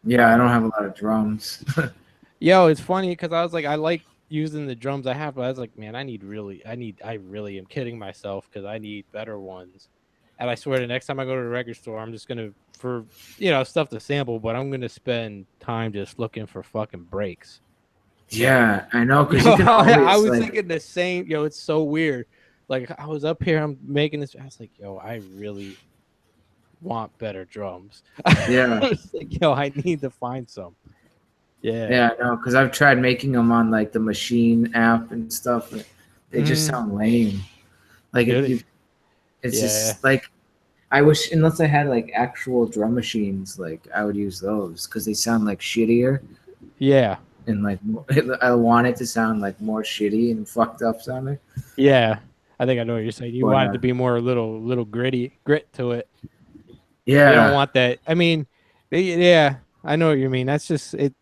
Yeah, I don't have a lot of drums. Yo, it's funny because I was like, I like using the drums I have, but I was like, man, I really am kidding myself because I need better ones. And I swear, the next time I go to the record store, I'm just gonna for stuff to sample, but I'm gonna spend time just looking for fucking breaks. Like, Yeah, I know, because yo, you can I always was like, thinking the same. Yo, it's so weird. Like, I was up here, I'm making this. I was like, yo, I really want better drums. I yeah, was like, yo, I need to find some. Yeah. yeah, I know, because I've tried making them on like the Machine app and stuff. And they just Mm, sound lame. Like do they? it's Yeah. just like I wish, unless I had like actual drum machines, like I would use those because they sound like shittier Yeah. and like I want it to sound like more shitty and fucked up sounding. Yeah. I think I know what you're saying. You But want it to be more little grit to it. You don't yeah, want that. I mean, yeah, I know what you mean. That's just it.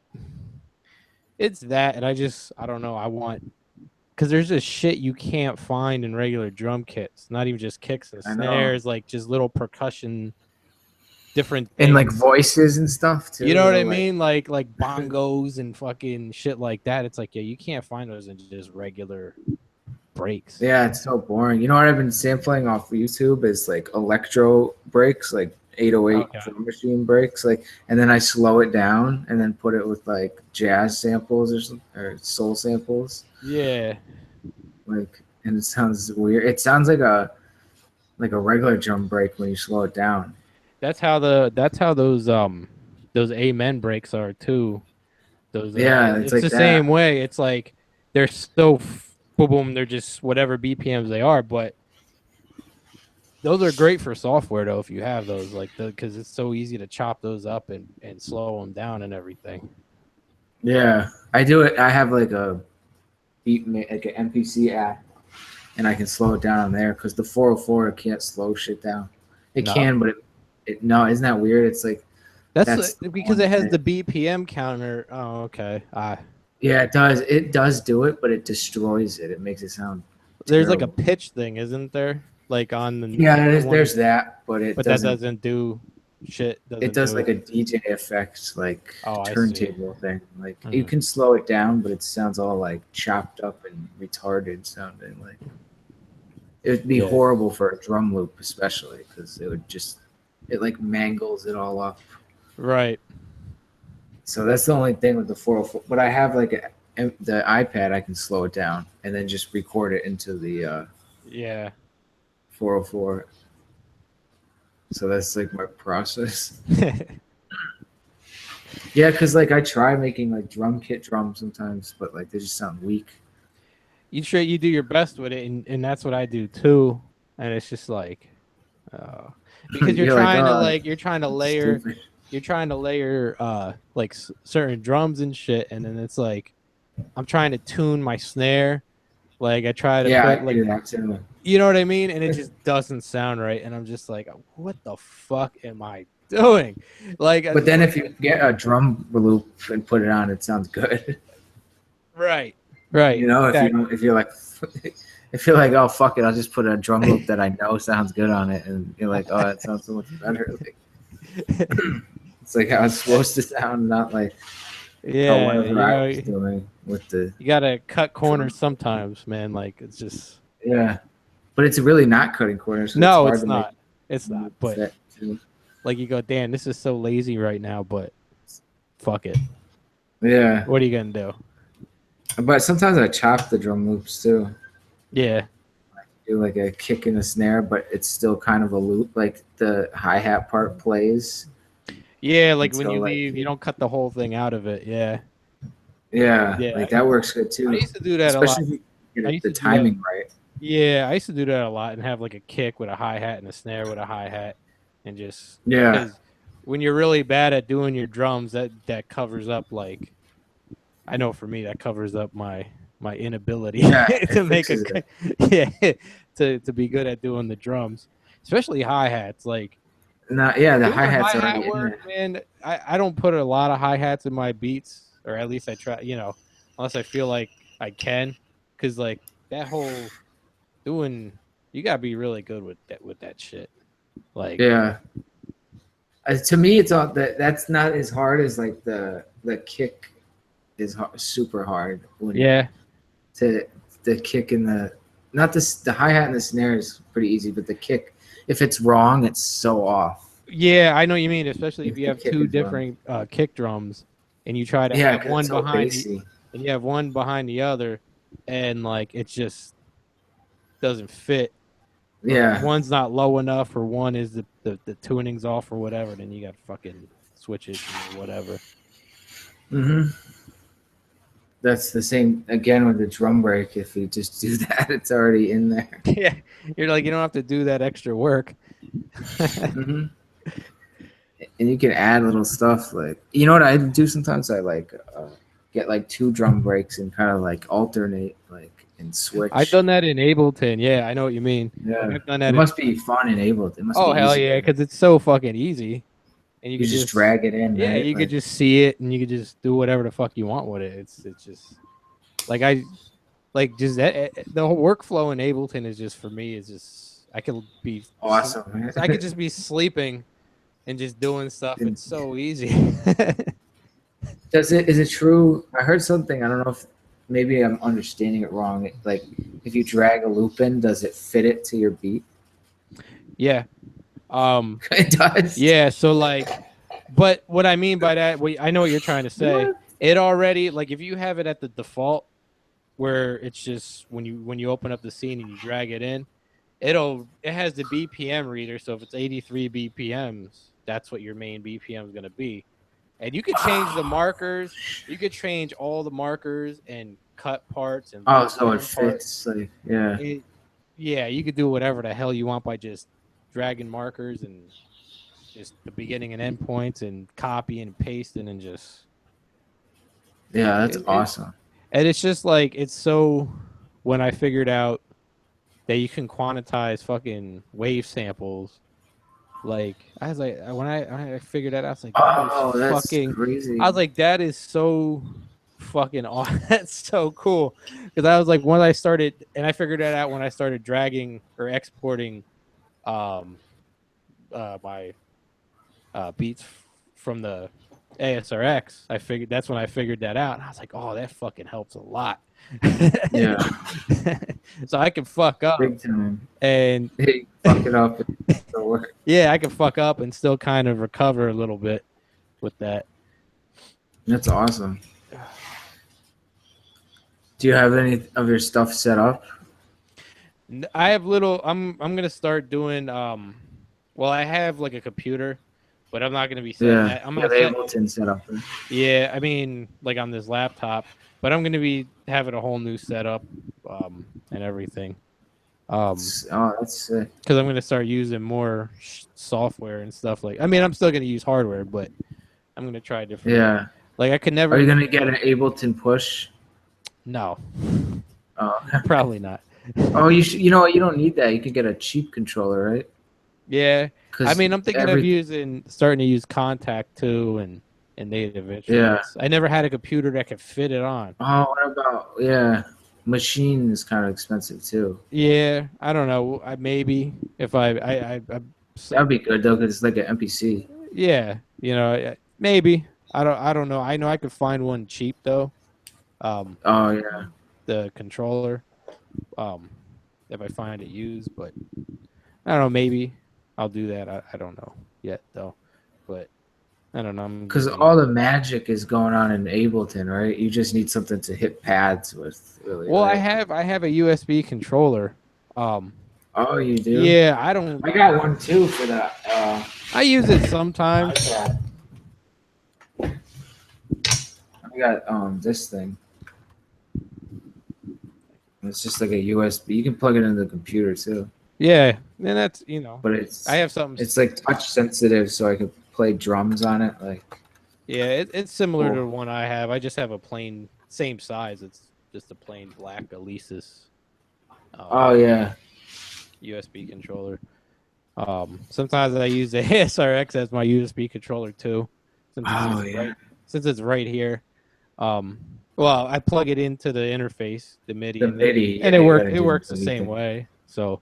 It's that, and I don't know. I want because there's just shit you can't find in regular drum kits. Not even just kicks and I know. snares, like just little percussion, different And like things. voices and stuff You too, know what I little like mean? Like bongos and fucking shit like that. It's like, yeah, you can't find those in just regular breaks. yeah, it's so boring. You know what I've been sampling off YouTube is like electro breaks, like 808 Okay. drum machine breaks, like, and then I slow it down and then put it with like jazz samples or soul samples, Yeah. like, and it sounds weird. It sounds like a regular drum break when you slow it down. That's how those amen breaks are too. Those Yeah, it's it's like the same that. way. It's like they're so boom boom, they're just whatever BPMs they are, but those are great for software though if you have those like the cuz it's so easy to chop those up and slow them down and everything. Yeah, I do it. I have like a like an MPC app, and I can slow it down on there because the 404 can't slow shit down. It No. can, but it no, isn't that weird? It's like That's that's the because one it has thing. the BPM counter. Oh, okay. Yeah, it does. It does do it, but it destroys it. It makes it sound There's like a terrible. pitch thing, isn't there? Like on Yeah, the one, there's that, but but that doesn't do shit. it Doesn't does do. like a DJ effect, like Oh, I see. turntable thing. Like you Mhm. can slow it down, but it sounds all like chopped up and retarded sounding. Like it would be Yeah. horrible for a drum loop, especially because it would just it like mangles it all up. Right. So that's the only thing with the 404. But I have like the iPad, I can slow it down and then just record it into the Yeah. 404. So that's like my process. Yeah, because like I try making like drum kit drums sometimes, but like they just sound weak. You do your best with it, and that's what I do too. And it's just like, uh, because You're like, oh, stupid. you're trying to layer like certain drums and shit, and then it's like I'm trying to tune my snare. Like I try to Yeah, put I like do that too. you know what I mean, and it just doesn't sound right, and I'm just like, what the fuck am I doing? Like But then if you get a drum loop and put it on, it sounds good. right, right, You know, if you exactly. don't, if you're like, if you're like, oh fuck it, I'll just put a drum loop that I know sounds good on it, and you're like, oh, that sounds so much better. Like, it's like how it's supposed to sound, not like how Yeah, whatever I was doing with the you gotta cut drum. corners sometimes, man. Like it's just Yeah, but it's really not cutting corners because it's no, hard it's to make not. It's the not. loop But fit too. like you go, damn, this is so lazy right now. But fuck it. Yeah, What are you gonna do? but sometimes I chop the drum loops too. Yeah, Do like a kick and a snare, but it's still kind of a loop. Like the hi hat part plays yeah. Like when until you like leave, you don't cut the whole thing out of it. Yeah, yeah, yeah. like that works good I too. used to do that a lot. Especially if you I get used the to do that. timing right. Yeah, I used to do that a lot and have like a kick with a hi hat and a snare with a hi hat, and just Yeah, because when you're really bad at doing your drums, that covers up like I know for me that covers up my inability yeah, it to make a fixes it. yeah to be good at doing the drums, especially hi hats. Like Not yeah, the hi doing hat's hi hat already in work, there. man. I don't put a lot of hi hats in my beats, or at least I try. Unless I feel like I can, because like that whole doing, you gotta be really good with that shit. Like Yeah, To me, it's all that's not as hard as like the kick is super hard when Yeah. to the kick in the not the hi hat and the snare is pretty easy, but the kick, if it's wrong, it's so off. Yeah, I know what you mean, especially if If you the have kick two is wrong, different kick drums and you try to yeah, have because it's one so behind the bassy. and you have one behind the other and like it just doesn't fit or Yeah. one's not low enough or one is the tuning's off or whatever, then you got to fucking switch it or whatever. Mm-hmm. That's the same again with the drum break. If you just do that, it's already in there. Yeah, you're like you don't have to do that extra work. Mm-hmm. And you can add little stuff like you know what I do sometimes. I like get like 2 drum breaks and kind of like alternate like and I've switch. done that in Ableton. Yeah, I know what you mean. Yeah, I've done it that. must be fun and able. It must be Oh hell easy. yeah, because it's so fucking easy, and you You could just just drag it in, yeah, right? you could Like, just see it, and you could just do whatever the fuck you want with it. It's just like I like just the whole workflow in Ableton is just for me is just I could be awesome. I could just be sleeping and just doing stuff. And It's so easy. is it true? I heard something. I don't know if maybe I'm understanding it wrong. Like, if you drag a loop in, does it fit it to your beat? Yeah. It does. Yeah. So like, but what I mean by that, I know what you're trying to say. What? It already like if you have it at the default where it's just when you open up the scene and you drag it in, it has the BPM reader. So if it's 83 BPMs, that's what your main BPM is going to be. And you could change the markers. You could change all the markers and cut parts and Oh, leave so it certain parts. fits. Like, yeah. Yeah, you could do whatever the hell you want by just dragging markers and just the beginning and end points and copying and pasting and just Yeah, that's it, awesome. and it's just like it's so when I figured out that you can quantize fucking wave samples. Like I was like when I figured that out, I was like that is Oh, that's fucking. I crazy. was like that is so fucking awesome. That's so cool because I was like when I started and I figured that out when I started dragging or exporting um my beats from the ASRX. I figured that's when I figured that out, and I was like, "Oh, that fucking helps a lot." Yeah, So I can fuck up big time. and Hey, fuck it up. And still work. yeah, I can fuck up and still kind of recover a little bit with that. That's awesome. Do you have any of your stuff set up? I have little. I'm gonna start doing. Well, I have like a computer, but I'm not gonna be setting Yeah, that. I'm you gonna have set. Ableton set up. Right? Yeah, I mean, like on this laptop, but I'm gonna be having a whole new setup, and everything. Oh, that's sick. Because I'm gonna start using more software and stuff. Like, I mean, I'm still gonna use hardware, but I'm gonna try different. Yeah. Like, I could never. Are you gonna get an Ableton push? No, Oh, probably not. oh, you should. You know what? You don't need that. You could get a cheap controller, right? Yeah, I Because mean, I'm thinking of starting to use Contact too, and native instruments. I never had a computer that could fit it on. Oh, what about Machine is kind of expensive too. Yeah, I don't know. Maybe if I That'd be good though, because it's like an MPC. yeah, maybe. I don't know. I know I could find one cheap though. Oh yeah. The controller, if I find it used, but I don't know. Maybe I'll do that. I don't know yet though, but I don't know. Because all the magic is going on in Ableton, right? You just need something to hit pads with, really. Well, right? I have a USB controller. Oh, you do? Yeah, I don't. I got one too for that. I use it sometimes. I got this thing. It's just like a USB. You can plug it into the computer too. Yeah, and that's But it's I have something. It's like touch sensitive, so I could play drums on it. Like Yeah, it's similar to cool. the one I have. I just have a plain same size. It's just a plain black Alesis. Oh yeah. USB controller. Sometimes I use the ASRX as my USB controller too, since it's right here. Well, I plug it into the interface, the MIDI, The MIDI, and yeah, it works the same thing. way. So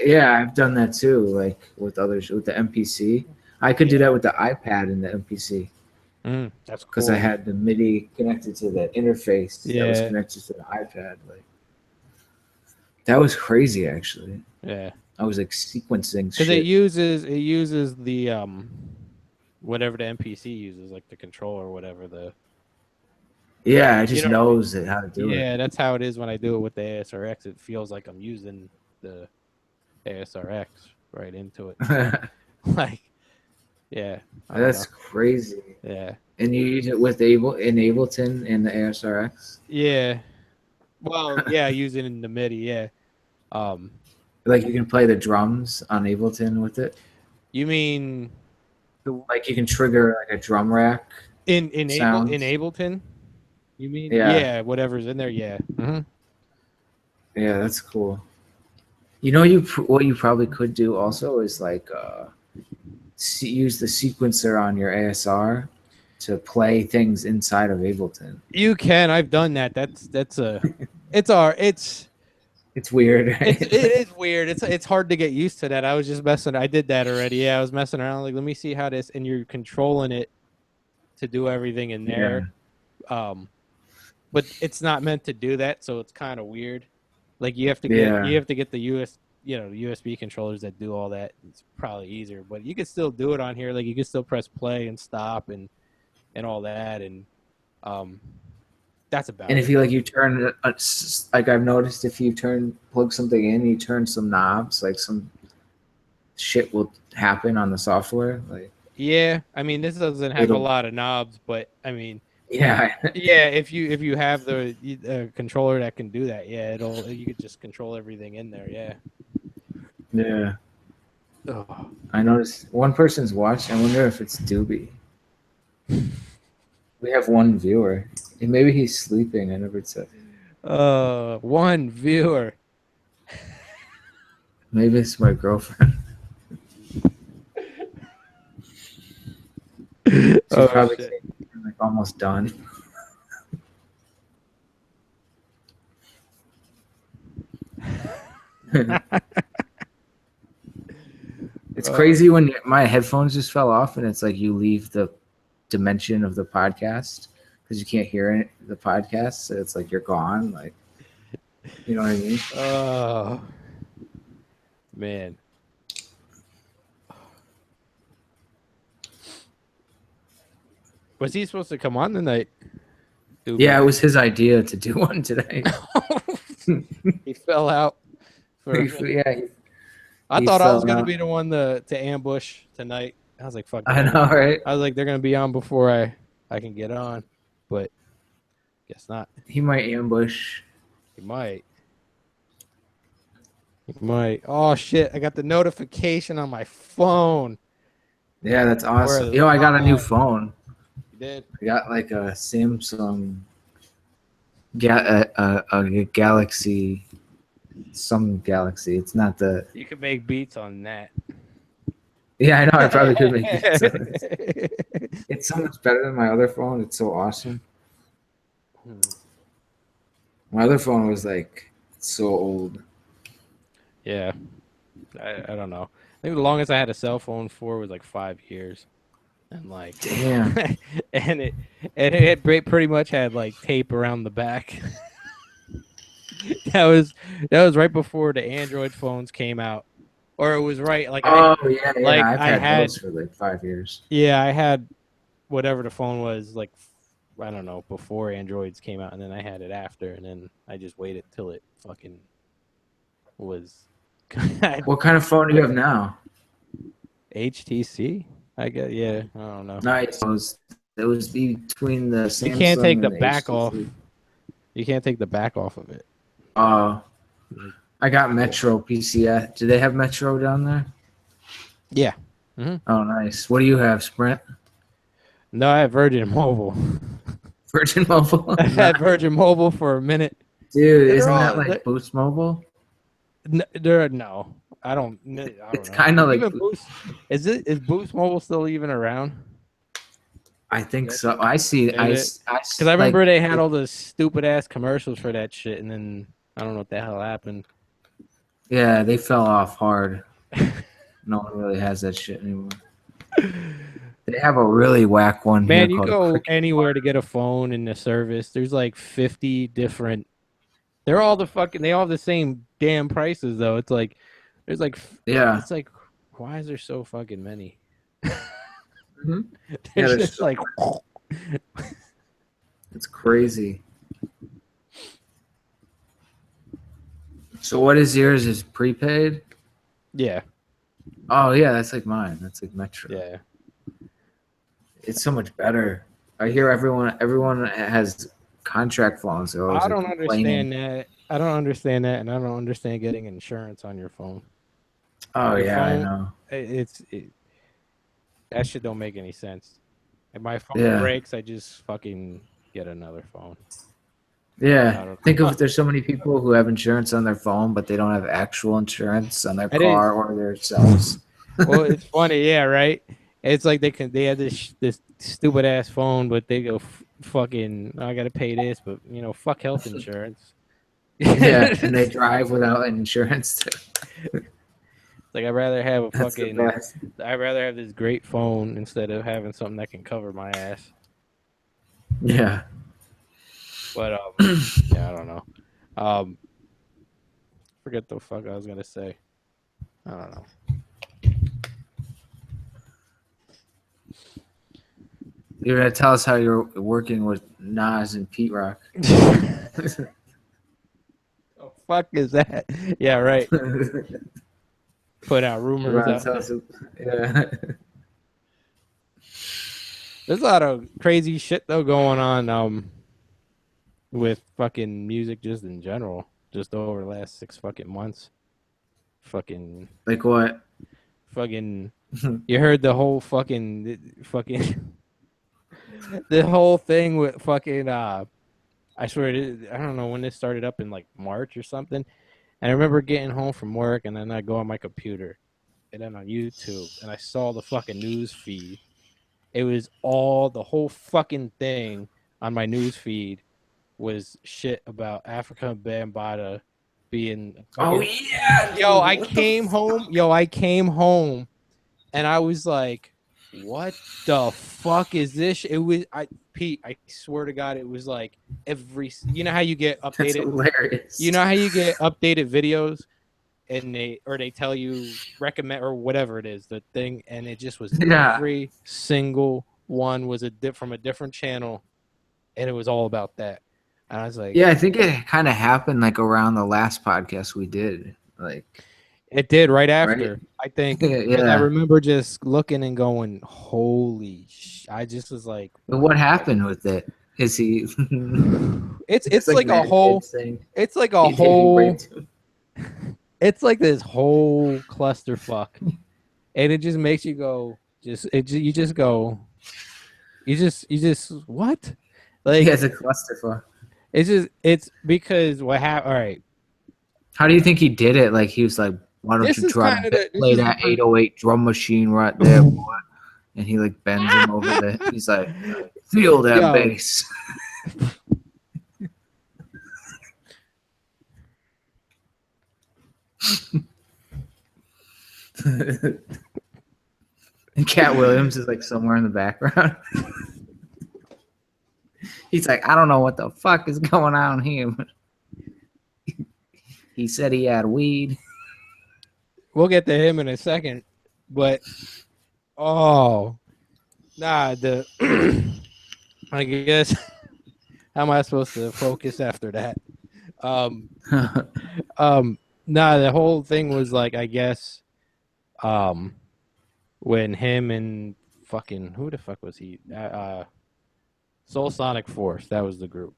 yeah, I've done that too. Like with others, with the MPC, I could do that with the iPad and the MPC That's cool. because I had the MIDI connected to the interface that was connected to the iPad. Like that was crazy, actually. Yeah, I was like sequencing because shit. it uses the whatever the MPC uses, like the controller or whatever the. Yeah, it just You know what I mean? knows how to do it. Yeah, that's how it is when I do it with the ASRX. It feels like I'm using the ASRX right into it. Like, yeah. That's crazy. Yeah. And you use it with Ableton and the ASRX? Yeah. Well, yeah, I use it in the MIDI, yeah. Like you can play the drums on Ableton with it? You mean Like you can trigger like a drum rack in sounds? Ableton? You mean? Yeah. Whatever's in there, yeah. Mm-hmm. Yeah, that's cool. You know, what you probably could do also is like use the sequencer on your ASR to play things inside of Ableton. You can. I've done that. It's weird. Right? It is weird. It's hard to get used to that. I was just messing. I did that already. Yeah, I was messing around. Like, let me see how this. And you're controlling it to do everything in there. Yeah. But it's not meant to do that, so it's kind of weird. Like you have to get the USB controllers that do all that. It's probably easier, but you can still do it on here. Like you can still press play and stop and all that, and that's about. And if you turn like I've noticed, if you plug something in, you turn some knobs, like some shit will happen on the software. Like yeah, I mean this doesn't have a lot of knobs, but I mean. Yeah. If you have the controller that can do that, yeah, you could just control everything in there, yeah. Yeah. Oh. I noticed one person's watching. I wonder if it's Doobie. We have one viewer. Maybe he's sleeping. I never said. One viewer. Maybe it's my girlfriend. She's probably like almost done. It's crazy when my headphones just fell off and it's like you leave the dimension of the podcast because you can't hear the podcast. So it's like you're gone. Like, you know what I mean? Oh, man. Was he supposed to come on tonight? Yeah, it was his idea to do one today. He fell out. I thought I was going to be the one to ambush tonight. I was like, fuck. I know, right? I was like, they're going to be on before I can get on. But guess not. He might ambush. He might. Oh, shit. I got the notification on my phone. Yeah, that's awesome. I got a new phone. You did? I got like a Samsung a Galaxy. Some Galaxy. It's not the. You could make beats on that. Yeah, I know. I probably could make beats on it. It's so much better than my other phone. It's so awesome. My other phone was like so old. Yeah. I don't know. I think the longest I had a cell phone for was like 5 years. And like damn. and it pretty much had like tape around the back. That was right before the Android phones came out, or it was right like I've had those for like 5 years. Yeah, I had whatever the phone was like I don't know before Androids came out, and then I had it after, and then I just waited till it fucking was. What kind of phone do you have now? HTC, I guess. Yeah, I don't know. Nice. It was between the Samsung. You can't take the back HTC. off. You can't take the back off of it. I got Metro PCS. Do they have Metro down there? Yeah. Mm-hmm. Oh, nice. What do you have, Sprint? No, I have Virgin Mobile. Virgin Mobile? I had Virgin Mobile for a minute. Dude, isn't that like Boost Mobile? No. I don't it's kind of like Boost. Is Boost Mobile still even around? I think so. I see. Because I remember they had all the stupid ass commercials for that shit, and then I don't know what the hell happened. Yeah, they fell off hard. No one really has that shit anymore. They have a really whack one here Man, you called go Cricket. anywhere to get a phone in the service. There's like 50 different. They're all they all have the same damn prices though. It's like there's like Yeah. it's like why is there so fucking many? Mm-hmm. Yeah, There's just like it's crazy. So what is yours? Is prepaid? yeah, Oh yeah, that's like mine. That's like Metro. yeah. It's so much better. I hear everyone has contract phones. They're always I like don't complaining. understand that. I don't understand that, and I don't understand getting insurance on your phone. Oh Your yeah, I phone, know. that shit don't make any sense. If my phone Yeah, breaks, I just fucking get another phone. I yeah. don't Think know. of there's so many people who have insurance on their phone, but they don't have actual insurance on their It is. car or themselves. Well, it's funny, yeah, right. It's like they have this stupid ass phone, but they go fucking. I gotta pay this, but fuck health insurance. Yeah, and they It's drive without insurance too. like I'd rather have a That's the fucking. best. I'd rather have this great phone instead of having something that can cover my ass. Yeah. But yeah, I don't know. Um, forget the fuck I was gonna say. I don't know. You're gonna tell us how you're working with Nas and Pete Rock. Oh, fuck is that? Yeah, right. Put out You're rumors gonna out tell there. us, yeah. There's a lot of crazy shit though going on with fucking music just in general, just over the last 6 fucking months. Fucking Like what? fucking you heard the whole fucking the whole thing with fucking I swear I don't know when this started up in like March or something. And I remember getting home from work and then I go on my computer and then on YouTube and I saw the fucking news feed. It was all the whole fucking thing on my news feed was shit about Africa Bambaataa being Oh fucking. yeah, Yo, dude. What the fuck? I came home, and I was like, "What the fuck is this?" It was Pete. I swear to God, it was like every. You know how you get That's updated. You hilarious. know how you get updated videos, and they tell you recommend or whatever it is the thing, and it just was Yeah. every single one was from a different channel, and it was all about that. And I was like, Yeah, I think it kind of happened like around the last podcast we did. Like, it did right right? after, I think, because I Yeah. remember just looking and going, "Holy!" I just was like, But what "What?" happened with it? Is he It's just it's like like a mad whole, kids saying it's like a he taking whole, breaks? it's like this whole clusterfuck, and it just makes you go, you just go, you just what? Yeah, Like it's a clusterfuck. it's because what happened. All right, How do you think he did it? Like he was like, "Why don't this you is try to kind of the this play is the that 808 drum machine right there, boy?" And he like bends him over the. He's like, "Feel that yo. bass." And Cat Williams is like somewhere in the background. He's like, "I don't know what the fuck is going on here." He said he had weed. We'll get to him in a second, but oh the I guess how am I supposed to focus after that? Um, the whole thing was like I guess um when him and fucking who the fuck was he? Soul Sonic Force, that was the group.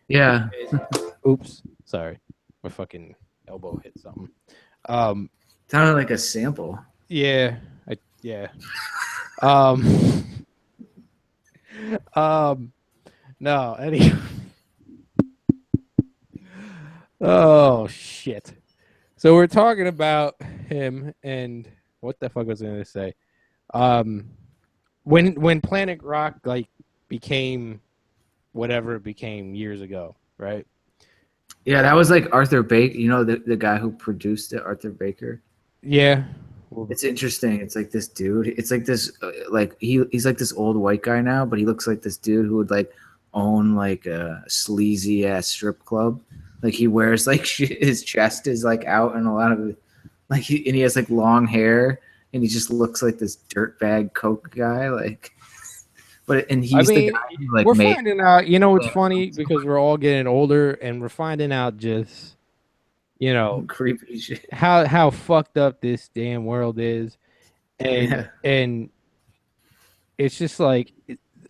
Yeah. Oops, sorry, my fucking elbow hit something. Um, Sounded like a sample. yeah, yeah. Um, no, anyway. Oh shit. So we're talking about him and what the fuck was I gonna say? Um, when Planet Rock like became whatever it became years ago, right? Yeah, that was like Arthur Baker. You know the guy who produced it, Arthur Baker. Yeah. It's interesting. It's like this dude. It's like this, like he's like this old white guy now, but he looks like this dude who would like own like a sleazy ass strip club. Like he wears like his chest is like out and a lot of like and he has like long hair and he just looks like this dirtbag coke guy. Like, but and I he's the mean, guy who like we're made. finding out. You know, it's funny because we're all getting older, and we're finding out just Creepy shit. how fucked up this damn world is, Yeah. and it's just like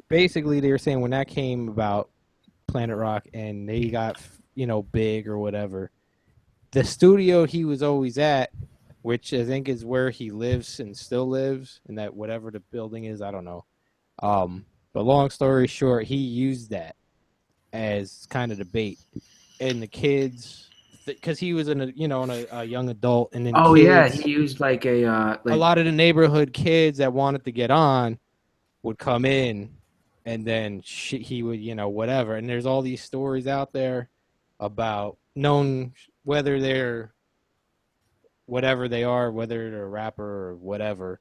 basically they were saying when that came about Planet Rock and they got big or whatever, the studio he was always at, which I think is where he lives and still lives, and that whatever the building is, I don't know. But long story short, he used that as kind of the bait, and the kids, because he was a young adult, and then Oh yeah, kids, he used like a like lot of the neighborhood kids that wanted to get on would come in, and then he would whatever, and there's all these stories out there about known whether they're whatever they are, whether they're a rapper or whatever,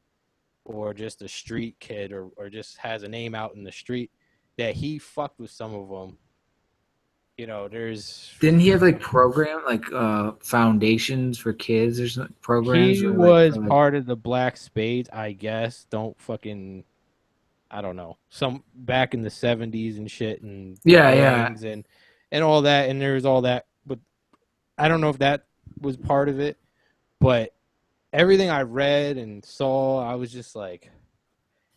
or just a street kid or just has a name out in the street, that he fucked with some of them. There's didn't he have like program like foundations for kids or something programs he where like was for like part of the Black Spades, I guess. Don't fucking I don't know. Some back in the 70s and shit and the yeah. gangs and all that, and there's all that, but I don't know if that was part of it, but everything I read and saw, I was just like,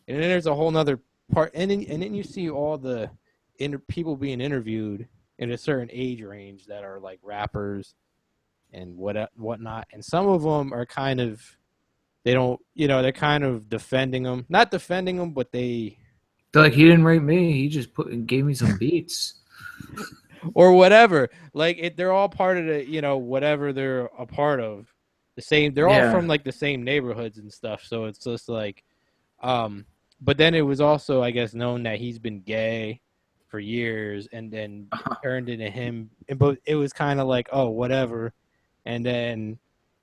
and then there's a whole nother part, and then you see all the people being interviewed in a certain age range that are like rappers and whatnot, and some of them are kind of they don't they're kind of defending them, not defending them, but They're like he didn't rape me, he just gave me some beats. or whatever, like they're all part of the whatever they're a part of, the same, they're all Yeah. from like the same neighborhoods and stuff, so it's just like but then it was also, I guess, known that he's been gay for years, and then it turned into him. But it was kind of like, oh, whatever. And then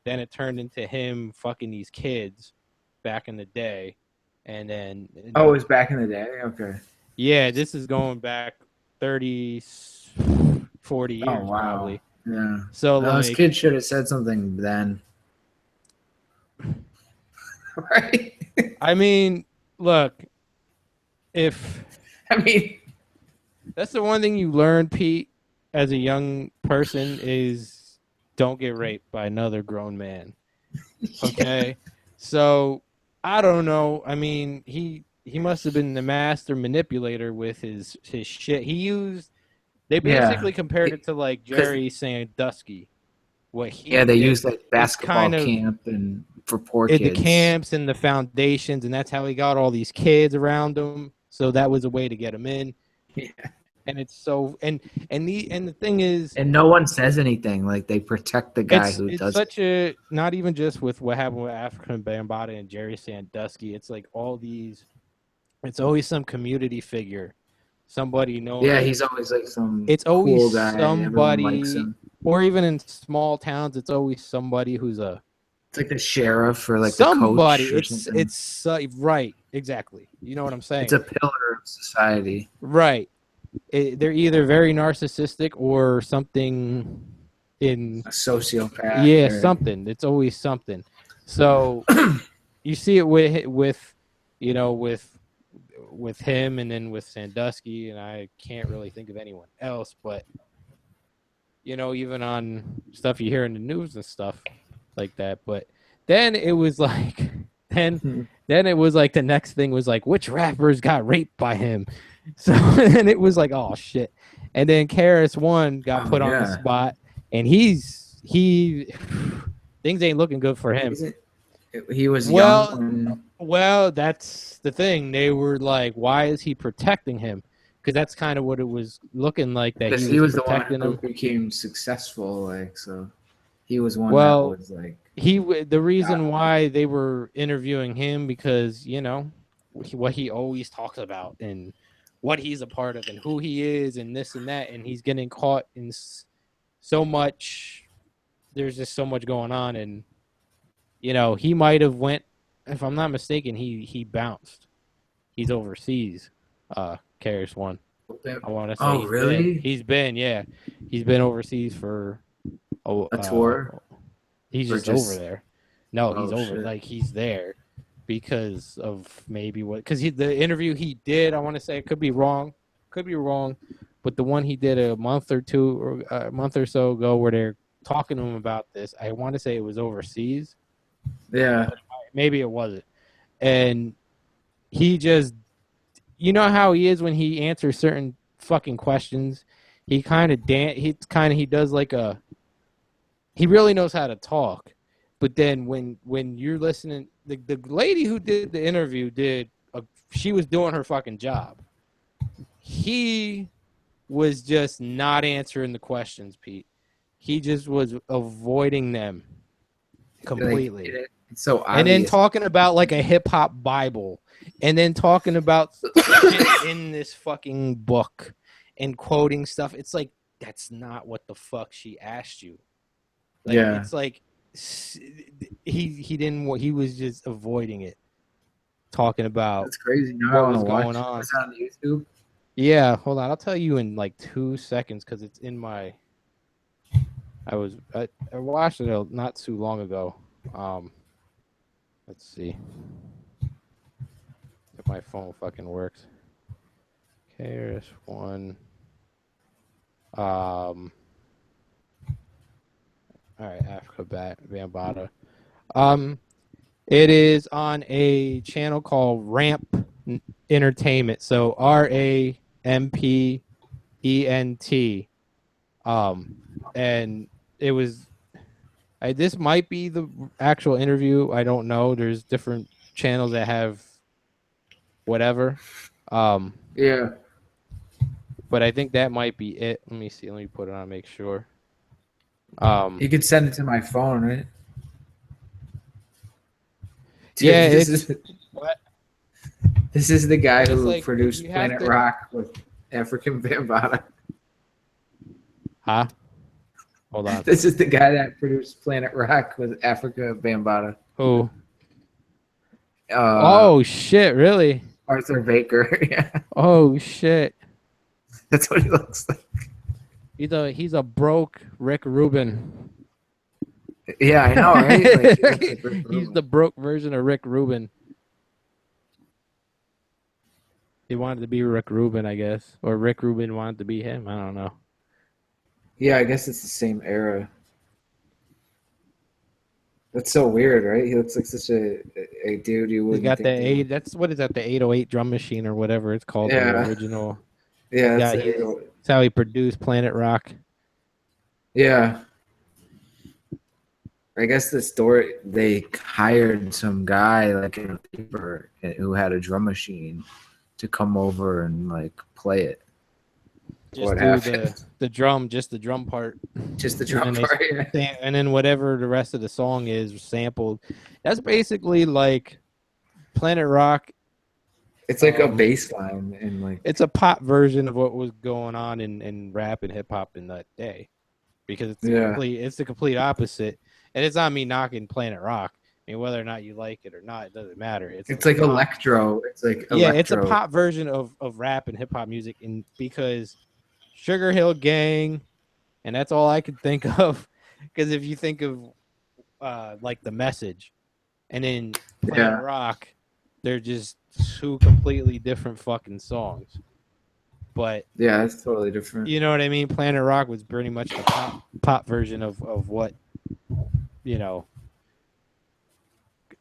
it turned into him fucking these kids back in the day. And then, Oh, it was back in the day. Okay. yeah, this is going back 30, 40 Oh years wow. probably. Yeah. So Well, this like, kid should have said something then. Right. I mean, look, if I mean, that's the one thing you learn, Pete, as a young person, is don't get raped by another grown man. Okay, so I don't know. I mean, he must have been the master manipulator with his shit. He used. They yeah. basically compared it to like Because Jerry Sandusky. What he yeah, they did. used like It's basketball kind of camp and for poor the kids. camps and the foundations, and that's how he got all these kids around him. So that was a way to get him in. Yeah. And it's so and the thing is, And no one says anything. Like they protect the guy who it's does it. such a, not even just with what happened with African Bambaataa and Jerry Sandusky. It's like all these. It's always some community figure, somebody Yeah, known. he's always like some It's always cool guy. Everyone likes somebody, him. or even in small towns, it's always somebody who's a It's like the sheriff or like the somebody. coach or It's something. right, exactly. You know what I'm It's saying? a pillar of society. Right. They're either very narcissistic or something in A sociopath yeah, or something. It's always something. So you see it with you know with him, and then with Sandusky, and I can't really think of anyone else, but even on stuff you hear in the news and stuff like that. But then it was like then it was like the next thing was like, which rappers got raped by him. So and it was like, oh shit. And then Karis One got oh put on the yeah. spot, and he things ain't looking good for him. He was young Well, when that's the thing. They were like, why is he protecting him? Because that's kind of what it was looking like, that he because he was was the one protecting who him. became successful. Like so, he was one that Well, was like the reason why they were interviewing him, because what he always talks about and what he's a part of and who he is and this and that, and he's getting caught in so much. There's just so much going on, and he might have went. If I'm not mistaken, he bounced. He's overseas. Carries one. I want to say Oh, really? he's been overseas for A tour? he's Or just over just, there. No, he's oh, over, shit. like he's there because of maybe because the interview he did, I want to say, it could be wrong, but the one he did a month or two or a month or so ago where they're talking to him about this, I want to say it was overseas, Yeah. but maybe it wasn't. And he just, how he is when he answers certain fucking questions. He kind of he does like he really knows how to talk. But then when you're listening, the lady who did the interview she was doing her fucking job. He was just not answering the questions, Pete. He just was avoiding them Like, completely. it's so And then obvious. talking about like a hip hop Bible, and then talking about shit in this fucking book and quoting stuff. It's like, that's not what the fuck she asked you. Like, Yeah. it's like he didn't. He was just avoiding it, talking about That's crazy. Now I what want was to going watch. on. It's on YouTube. Yeah, hold on. I'll tell you in like 2 seconds because it's in my. I watched it not too long ago. Let's see if my phone fucking works. KRS-One. All right, Africa Bambaataa. It is on a channel called Ramp Entertainment. So RAMPENT. And it was. This might be the actual interview. I don't know. There's different channels that have whatever. Yeah. But I think that might be it. Let me see. Let me put it on. Make sure. You could send it to my phone, right? Dude, Yeah, this it's is what? this is the guy It's who like produced you have Planet to. Rock with African Bambaataa. Huh? Hold on. This is the guy that produced Planet Rock with Africa Bambaataa. Who? Uh, Oh shit! Really? Arthur Baker. Yeah, Oh shit! that's what he looks like. He's a broke Rick Rubin. Yeah, I know, right? Like, he looks like Rick He's Rubin. the broke version of Rick Rubin. He wanted to be Rick Rubin, I guess, or Rick Rubin wanted to be him. I don't know. Yeah, I guess it's the same era. That's so weird, right? He looks like such a dude you He's wouldn't got the think. eight. That's what is that? The 808 drum machine or whatever it's called. The Yeah, original. yeah, that's That's how he produced Planet Rock. yeah. I guess the story they hired some guy like in a paper who had a drum machine to come over and like play it. Just What do happened? the drum, just the drum part. Just the And drum then part. Yeah. and then whatever the rest of the song is sampled. That's basically like Planet Rock. It's like a bass line and like It's a pop version of what was going on in rap and hip hop in that day, because it's the complete opposite. And it's not me knocking Planet Rock. I mean, whether or not you like it or not, it doesn't matter. It's like electro. It's like electro. Yeah, it's a pop version of rap and hip hop music, and because Sugar Hill Gang, and that's all I could think of. Because if you think of like The Message, and then Planet Rock, they're just two completely different fucking songs. But yeah, it's totally different. you know what I mean? Planet Rock was pretty much the pop version of what, you know.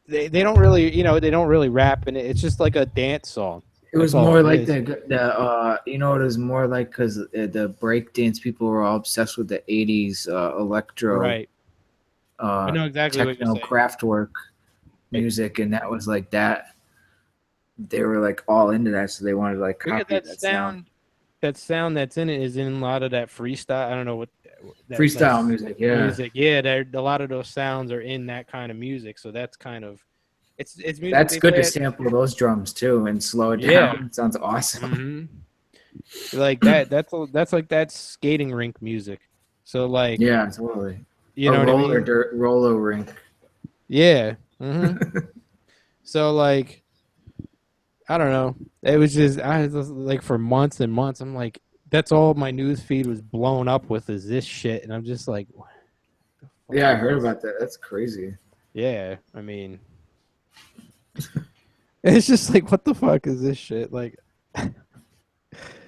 They don't really, they don't really rap in it. It's just like a dance song. It was more like the it was more like because the breakdance people were all obsessed with the '80s electro, right? I know exactly what you're techno saying. Kraftwerk music, and that was like that. They were like all into that, so they wanted to like copy that sound. That sound that's in it is in a lot of that freestyle. I don't know what Freestyle music, yeah. Yeah, a lot of those sounds are in that kind of music. So that's kind of it's music. That's good to sample those drums too and slow it down. Yeah. It sounds awesome. Mm-hmm. Like that. That's like that skating rink music. So like, yeah, totally. You know what I mean? Roller rink. Yeah. So like, I don't know. It was just I was like for months and months. I'm like, that's all my news feed was blown up with is this shit, and I'm just like, what the fuck Yeah, I is heard this? about that. That's crazy. Yeah, I mean, it's just like, what the fuck is this shit? Like,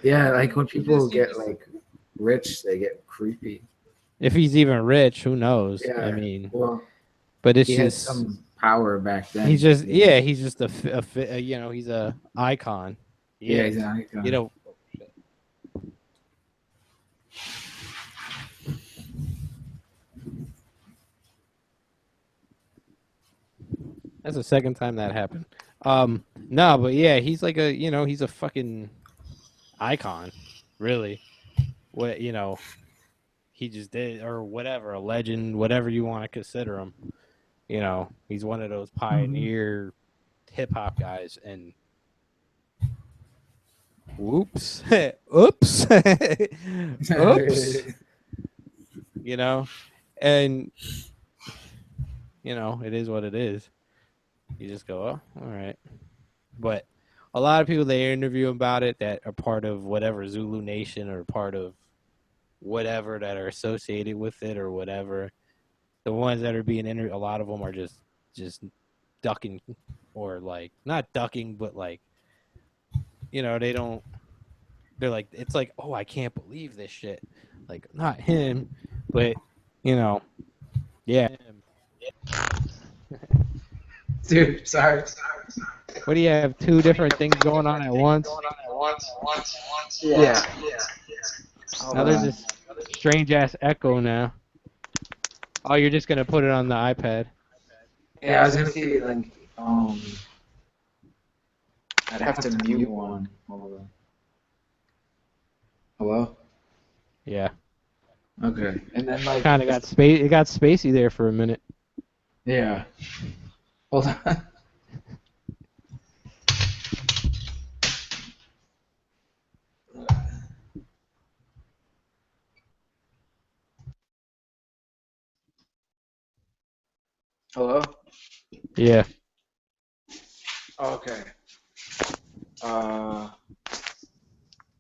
Yeah, like when people get like rich, they get creepy. if he's even rich, who knows? I Yeah. mean, Well, but it's he had just some power back he's then. just You know? he's just you know, he's a icon. He Yeah, he's is. an You icon. know, that's the second time that happened. No, but yeah, he's like a he's a fucking icon, really. What he just did or whatever, a legend, whatever you want to consider him. He's one of those pioneer hip hop guys, and whoops, oops, oops, you know, and it is what it is. You just go, oh, all right. But a lot of people they interview about it that are part of whatever Zulu Nation or part of whatever that are associated with it or whatever. The ones that are being interviewed, a lot of them are just ducking or like not ducking, but like they don't. They're like it's like oh I can't believe this shit. Like not him, but you know yeah. Dude, sorry. What do you have? Two different things going on at once. Yeah. Hold Now there's on. this strange ass echo now. Oh, you're just gonna put it on the iPad. Yeah, I was gonna see like I'd have to mute one. Hold on. Hello? Yeah, Okay. And then like kind of got space. It got spacey there for a minute. yeah. Hold on. Hello? Yeah. Okay. Uh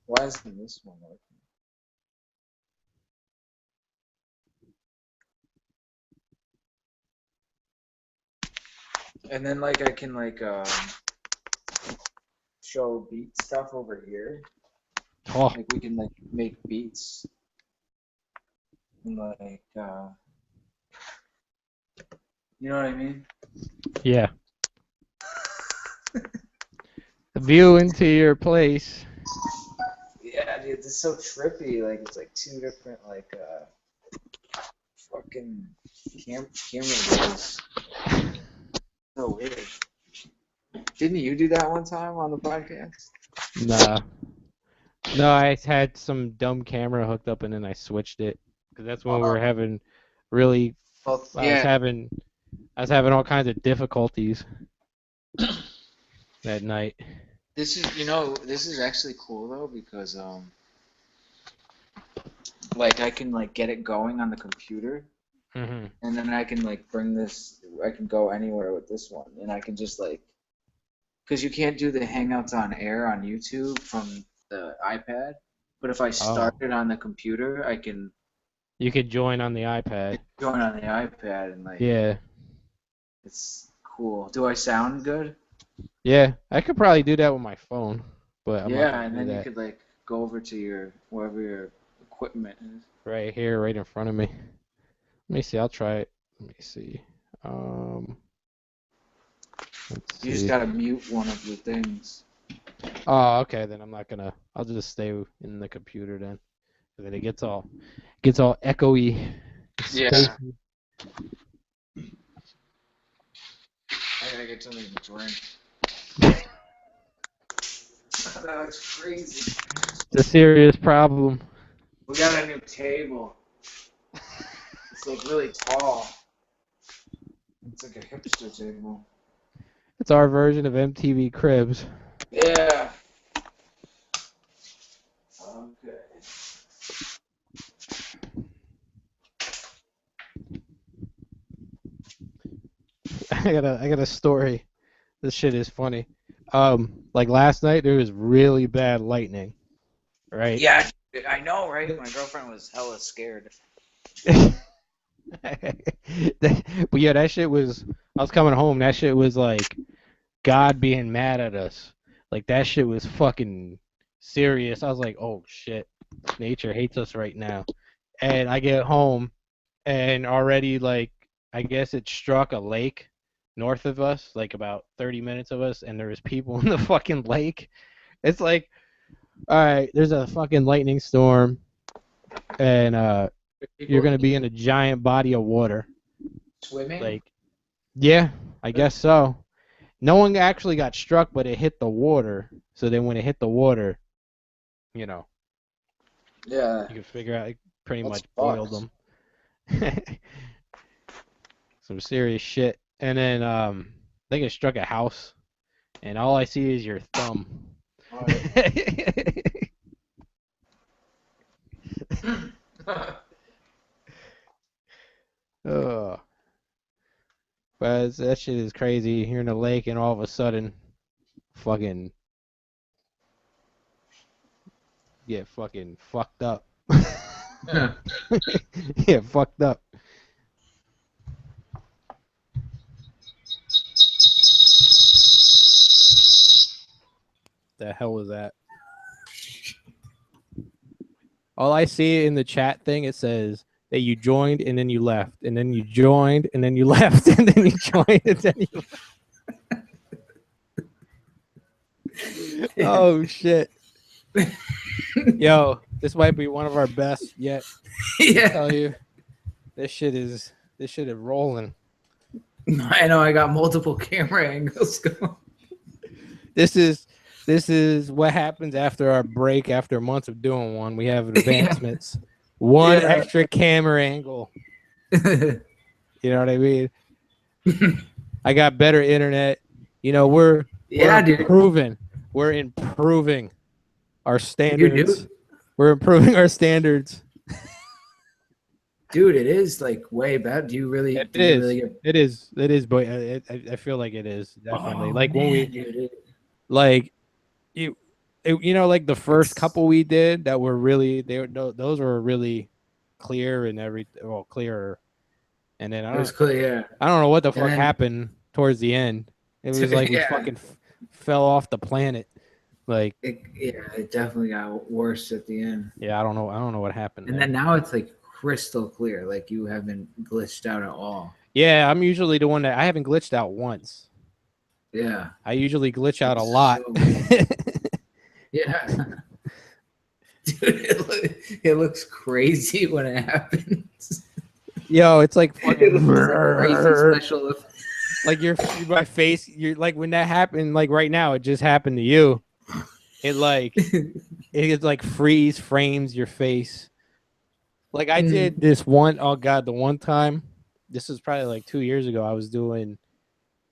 why isn't this one working? And then like I can like show beat stuff over here. Oh, Like we can like make beats and like you know what I mean? yeah. The view into your place. Yeah, dude, this is so trippy. Like it's like two different like fucking camera rolls. So weird. Didn't you do that one time on the podcast? Nah. No, I had some dumb camera hooked up and then I switched it because that's when we were having really. Well, I was yeah. having I was having all kinds of difficulties that night. This is this is actually cool though because like I can like get it going on the computer Hmm. and then I can like bring this I can go anywhere with this one and I can just like because you can't do the Hangouts on Air on YouTube from the iPad, but if I start Oh, it on the computer, I can you could join on the iPad. join on the iPad and like Yeah, it's cool. Do I sound good? yeah. I could probably do that with my phone, but I'm not Yeah, gonna and do then you that could like go over to your wherever your equipment is. right here, right in front of me. Let me see. I'll try it. Let me see. Um, let's You just see. gotta mute one of the things. Oh, okay. Then I'm not gonna. I'll just stay in the computer then. And then it gets all echoey, Yeah. spacey. I gotta get something to drink. That looks crazy. It's a serious problem. We got a new table. It's like really tall. It's like a hipster table. It's our version of MTV Cribs. Yeah. Okay. I got a story. This shit is funny. Like last night there was really bad lightning, right? Yeah, I know, right? My girlfriend was hella scared. But yeah, that shit was. I was coming home. That shit was like God being mad at us. Like that shit was fucking serious. I was like, oh shit, nature hates us right now. And I get home, and already like I guess it struck a lake north of us, like about 30 minutes of us, and there was people in the fucking lake. It's like, all right, there's a fucking lightning storm, and you're People gonna be in a giant body of water. swimming? Like, yeah, I guess so. No one actually got struck, but it hit the water. So then when it hit the water, you know, Yeah, you can figure out it pretty that's much boiled fucked. them. Some serious shit. And then I think it struck a house, and all I see is your thumb. Ugh. But that shit is crazy. You're in a lake, and all of a sudden, fucking get fucking fucked up. Yeah, fucked up. The hell was that? All I see in the chat thing, it says that you joined and then you left, and then you joined and then you left, and then you joined and then you left. Oh shit. Yo, this might be one of our best yet. I tell you, this shit is rolling. I know. I got multiple camera angles going. This is what happens after our break. After months of doing one, we have advancements. One extra camera angle. You know what I mean? I got better internet. You know, we're improving. We're improving our standards. We're improving our standards. Dude, it is like way better. Do you really? It do you is. really get... It is. It is. But I feel like it is definitely like man, when we dude, like you know, like the first couple we did that were really those were really clear and clearer. And then it was clear. Yeah. I don't know what the fuck happened towards the end. It was like we fucking fell off the planet. Like it definitely got worse at the end. Yeah, I don't know what happened. And then now it's like crystal clear. Like you haven't glitched out at all. Yeah, I'm usually the one that I haven't glitched out once. Yeah. I usually glitch out a lot. Yeah. Dude, it looks crazy when it happens. Yo, it's like fucking crazy special. Like my face, you're like when that happened, like right now, it just happened to you. It like it like freeze frames your face. Like I did this one, oh god, the one time, this was probably like 2 years ago. I was doing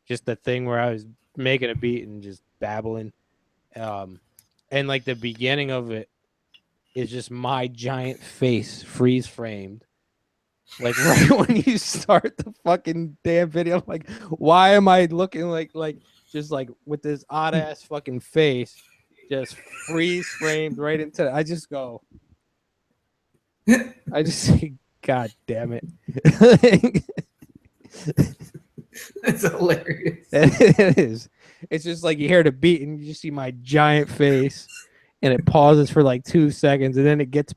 just the thing where I was making a beat and just babbling. And like the beginning of it is just my giant face freeze framed. Like right when you start the fucking damn video, I'm like, why am I looking like just like with this odd ass fucking face, just freeze framed right into? I just go, I just say, God damn it! That's hilarious. It is. It's just like you hear the beat and you just see my giant face, and it pauses for like 2 seconds, and then it gets,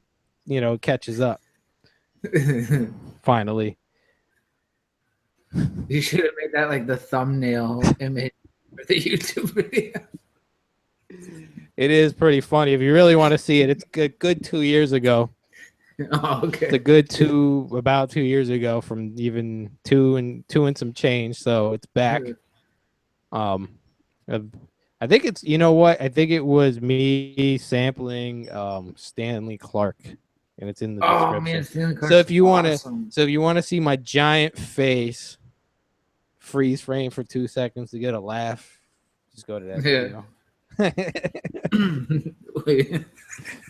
catches up. Finally. You should have made that like the thumbnail image for the YouTube video. It is pretty funny. If you really want to see it, it's good 2 years ago. Oh, okay. It's a good about 2 years ago, from even two and some change. So it's back. I think it's, you know what? I think it was me sampling Stanley Clark, and it's in the description. Man, Stanley Clark's so if you awesome. want to see my giant face freeze frame for 2 seconds to get a laugh, just go to that video.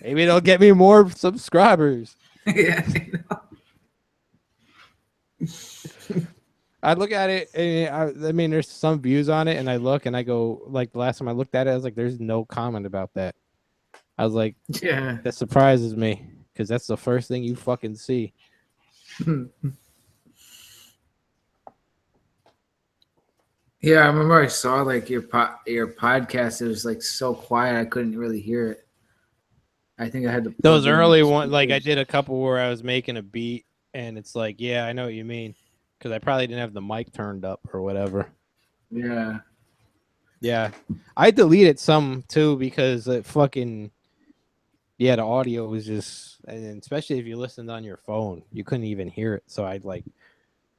Maybe it'll get me more subscribers. Yeah. I look at it, and I mean, there's some views on it, and I look and I go, like, the last time I looked at it, I was like, there's no comment about that. I was like, Yeah. that surprises me because that's the first thing you fucking see. Yeah, I remember I saw like your podcast. It was like so quiet I couldn't really hear it. I think I had to Those plug in early like ones, like I speakers. did a couple where I was making a beat, and it's like, yeah, I know what you mean, because I probably didn't have the mic turned up or whatever. Yeah. Yeah, I deleted some too because it fucking yeah, the audio was just, and especially if you listened on your phone, you couldn't even hear it. So I like,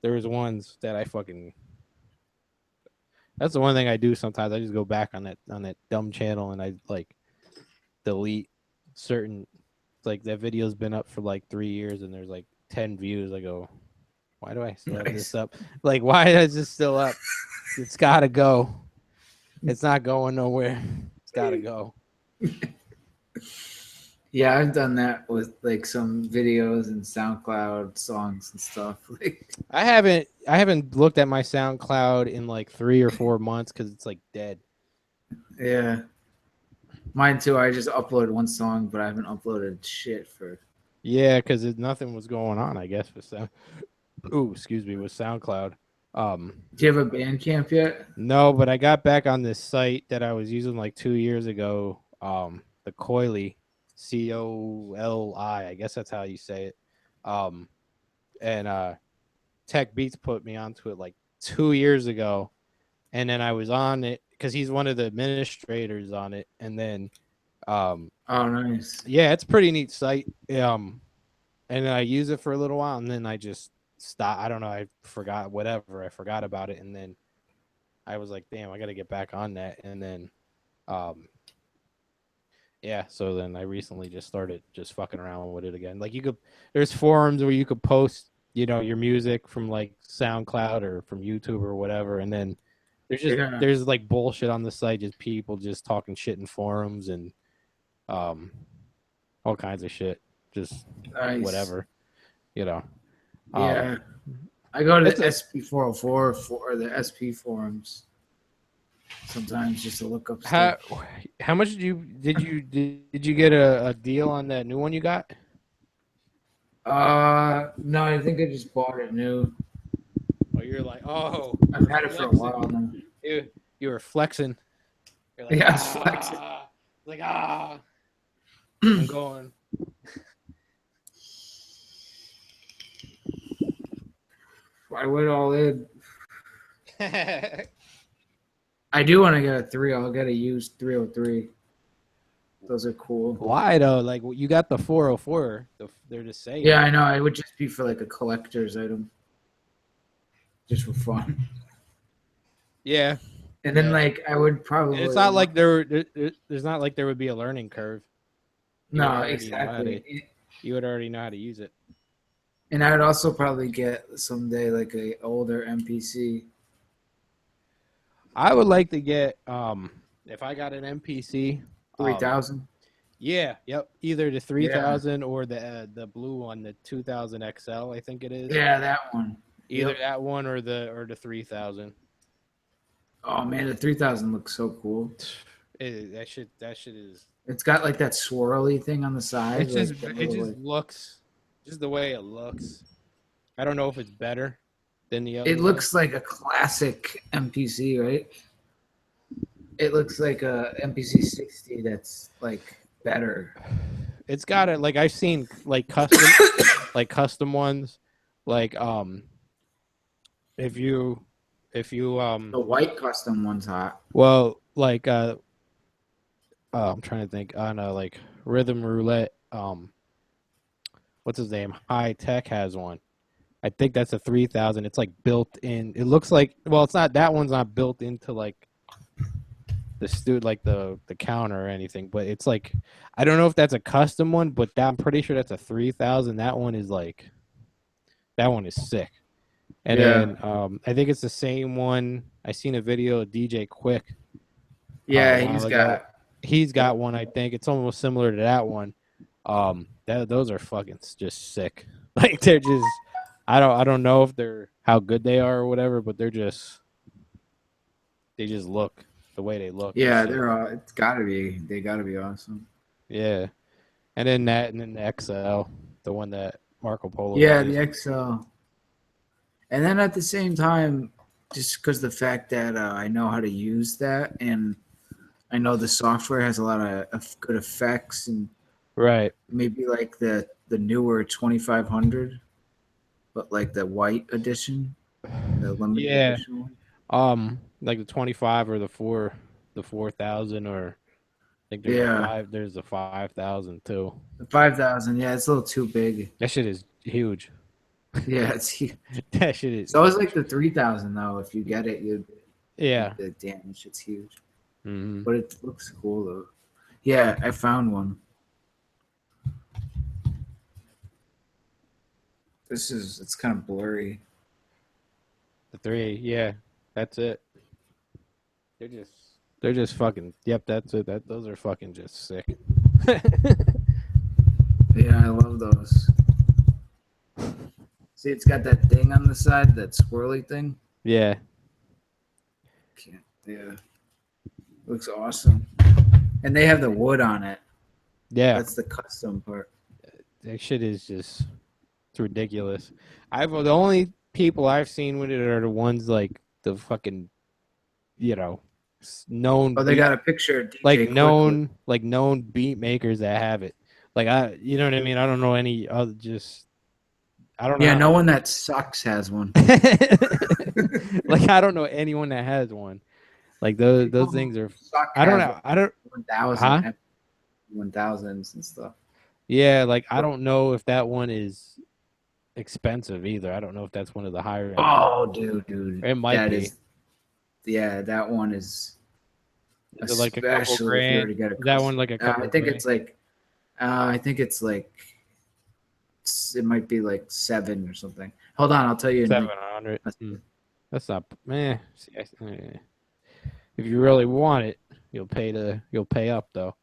there was ones that I fucking. That's the one thing I do sometimes. I just go back on that dumb channel and I like delete certain, like that video's been up for like 3 years and there's like 10 views. I go, why do I still have this Nice. up? Like, why is this still up? It's gotta go. It's not going nowhere. It's gotta go. Yeah, I've done that with like some videos and SoundCloud songs and stuff. Like, I haven't looked at my SoundCloud in like 3 or 4 months because it's like dead. yeah, mine too. I just uploaded one song, but I haven't uploaded shit for. Yeah, because nothing was going on, I guess, with Sound. Ooh, excuse me, with SoundCloud. Do you have a Bandcamp yet? No, but I got back on this site that I was using like 2 years ago. The Coily, Coli. I guess that's how you say it. Um, and Tech Beats put me onto it like 2 years ago, and then I was on it because he's one of the administrators on it, and then Oh, nice. yeah, it's a pretty neat site. And then I use it for a little while, and then I just stopped. I don't know. I forgot whatever. I forgot about it, and then I was like, "Damn, I got to get back on that." And then, um, yeah. So then I recently just started just fucking around with it again. Like there's forums where you could post, your music from like SoundCloud or from YouTube or whatever, and then Yeah, there's like bullshit on the site, just people just talking shit in forums and um all kinds of shit, just nice. whatever, you know. Um, Yeah, I go to it's the a SP404 or the SP forums sometimes just to look up stuff. how how much did you get a deal on that new one you got? No, I think I just bought it new. Oh, you're like, oh, I've you're had it for a flexing. while now. You were flexing. You're like, Yeah, it's flexing. like I'm going. I went all in. I do want to get a 3. I'll get a used 303. Those are cool. Why though? Like you got the 404. They're just saying. Yeah, I know. It would just be for like a collector's item, just for fun. Yeah, And then yeah. like I would And it's probably not want. like there's not like there would be a learning curve. You would No, already know how to. exactly. You would already know how to use it. And I would also probably get someday like a older MPC. I would like to get if I got an MPC 3000. yeah, yep, either the Yeah. 3000 or the blue one, the 2000 XL, I think it is. Yeah, that one. Either Yep. that one or the 3000. Oh man, the 3000 looks so cool. That shit is. It's got like that swirly thing on the side, It's just like that it little just like. looks just the way it looks. I don't know if it's better than the other It one. looks like a classic MPC, right? It looks like a MPC 60 that's like better. It's got it like I've seen like custom ones like if you The white custom one's hot. well like I'm trying to think on like Rhythm Roulette what's his name? High Tech has one. I think that's a 3000. It's like built in. It looks like well, it's not that one's not built into like like the counter or anything, but it's like I don't know if that's a custom one, but I'm pretty sure that's a 3000. That one is sick. And Yeah. then I think it's the same one. I seen a video of DJ Quick a Yeah, while he's ago. got. He's got one. I think it's almost similar to that one. Those are fucking just sick. Like they're just I don't know if they're how good they are or whatever, but they just look the way they look. Yeah, it's gotta be. They gotta be awesome. Yeah, and then the XL, the one that Marco Polo Yeah, uses. the XL. And then at the same time, just because the fact that I know how to use that and I know the software has a lot of good effects and Right. maybe like the newer 2500, but like the white edition, the limited Yeah. edition one. Like the 25 or the 4,000, or I think Yeah, there's a 5,000 too. the 5000. Yeah, it's a little too big. That shit is huge. Yeah, it's huge. That shit is So it's like huge. the 3000 though. If you get it, you'd Yeah. the damn shit's huge. Mm-hmm. But it looks cool though. Yeah, I found one. It's kind of blurry. The 3, yeah, that's it. They're just fucking. Yep, that's it. Those are fucking just sick. Yeah, I love those. See, it's got that thing on the side, that swirly thing. Yeah. Yeah, looks awesome. And they have the wood on it. Yeah. That's the custom part. That shit is just it's ridiculous. The only people I've seen with it are the ones like the fucking, you know, known Oh, they got a picture of DJ Quick. like known beat makers that have it. Like you know what I mean? I don't know any other, just I don't know. Yeah, no one that sucks has one. Like I don't know anyone that has one. Like those things are. I don't know. I don't. 1000, Huh? 1000s and stuff. Yeah, like I don't know if that one is expensive either. I don't know if that's one of the higher end. Oh, dude, it might be. Yeah, that one is. Is it like a couple Especially if you were grand? to get a Is that one like a couple? I think grand? it's like. I think it's like. It might be like 7 or something. Hold on, I'll tell you. 700. That's not man. If you really want it, you'll pay up though.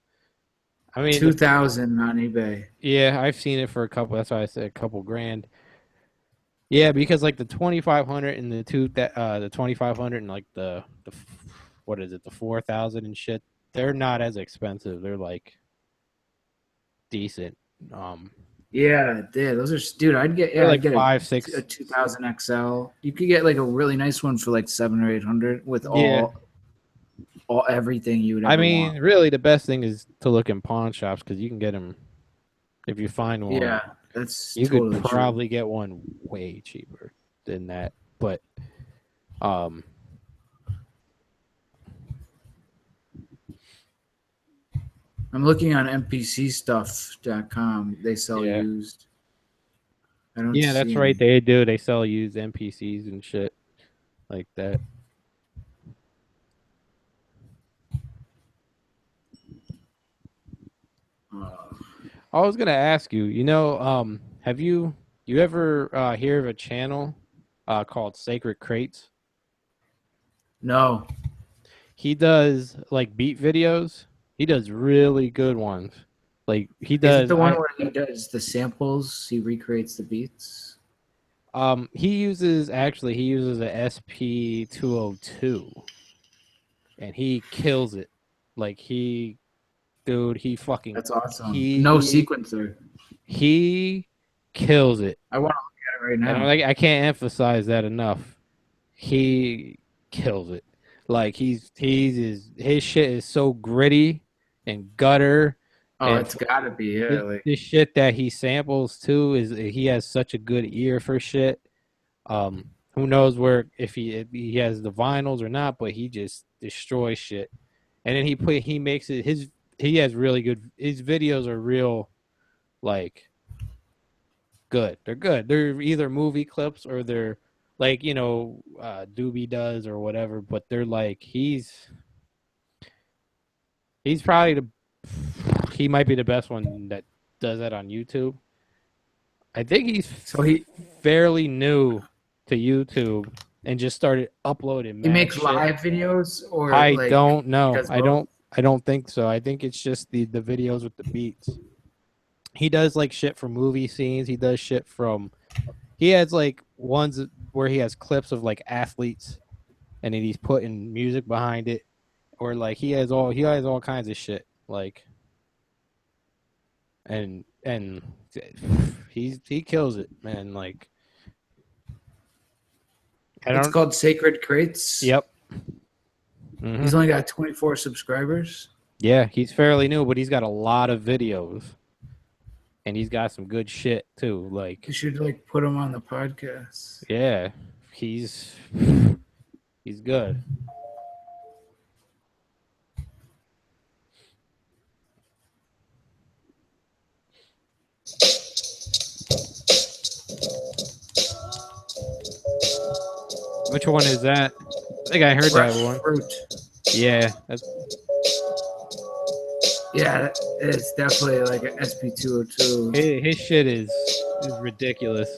I mean, 2000 on eBay. yeah, I've seen it for a couple. That's why I said a couple grand. Yeah, because like the 2500 and the 2500 and like the what is it, the 4,000 and shit, they're not as expensive. They're like decent. Yeah, those are dude. Like I'd get 5, 6. a 2000 XL. You could get like a really nice one for like 700 or 800 with Yeah. all everything you would ever I mean, want. really, the best thing is to look in pawn shops because you can get them if you find one. Yeah, that's You totally could probably get one way cheaper than that, but I'm looking on NPCstuff.com. They sell used. I don't. Yeah, that's right. They do. They sell used NPCs and shit like that. I was gonna ask you. Have you ever hear of a channel called Sacred Crates? No. He does like beat videos. He does really good ones. Like he does. Is it the one where he does the samples? He recreates the beats. He uses a SP202, and he kills it. Like he fucking. That's awesome. He No sequencer. He kills it. I want to look at it right now. And I can't emphasize that enough. He kills it. Like his shit is so gritty and gutter. Oh, and it's gotta be, yeah. The shit that he samples too is he has such a good ear for shit. Who knows if he has the vinyls or not, but he just destroys shit. And then he makes it he has really good. His videos are real, like good. They're good. They're either movie clips or they're like Doobie does or whatever. But they're like he's probably he might be the best one that does that on YouTube. I think he's fairly new to YouTube and just started uploading. He makes live videos, or I don't know. I don't think so. I think it's just the videos with the beats. He does like shit from movie scenes. He does shit from He has like ones where he has clips of like athletes, and then he's putting music behind it, or like he has all kinds of shit. Like, and he kills it, man. Like, I It's don't. called Sacred Crates. Yep. He's only got 24 subscribers. Yeah, he's fairly new, but he's got a lot of videos, and he's got some good shit too. Like, You should like put him on the podcast. yeah, he's good. Which one is that? I think I heard Fresh that one. fruit. Yeah, Yeah, it's definitely like an SP202. his shit is ridiculous.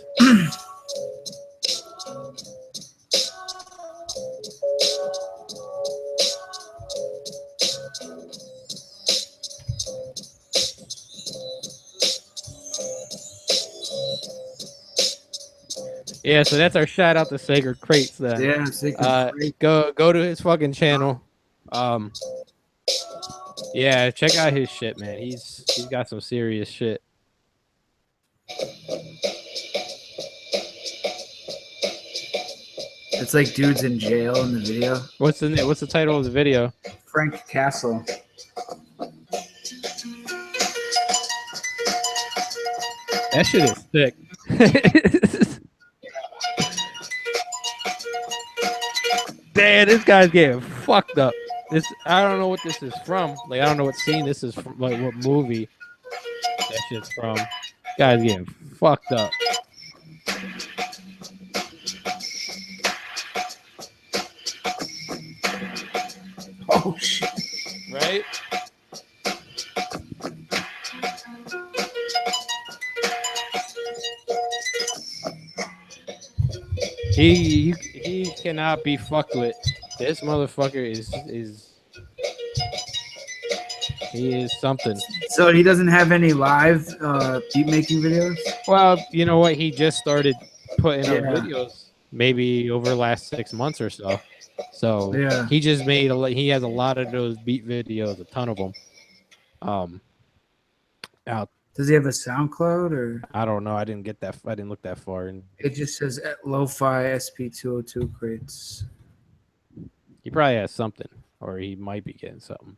Yeah, so that's our shout out to Sacred Crates then. Yeah, Sacred Crate. Go to his fucking channel. Yeah, check out his shit, man. He's got some serious shit. It's like dudes in jail in the video. What's the title of the video? Frank Castle. That shit is sick. Damn, this guy's getting fucked up. I don't know what this is from. Like, I don't know what scene this is from, like what movie that shit's from. Guy's getting fucked up. Oh shit. Right? He cannot be fucked with. This motherfucker is he is something. So he doesn't have any live beat making videos? Well, you know what? He just started putting up Yeah. videos maybe over the last 6 months or so. So Yeah. he just made he has a lot of those beat videos, a ton of them. Out. Does he have a SoundCloud or? I don't know. I didn't look that far, and It just says Lo-Fi SP202 Crates. he probably has something, or he might be getting something.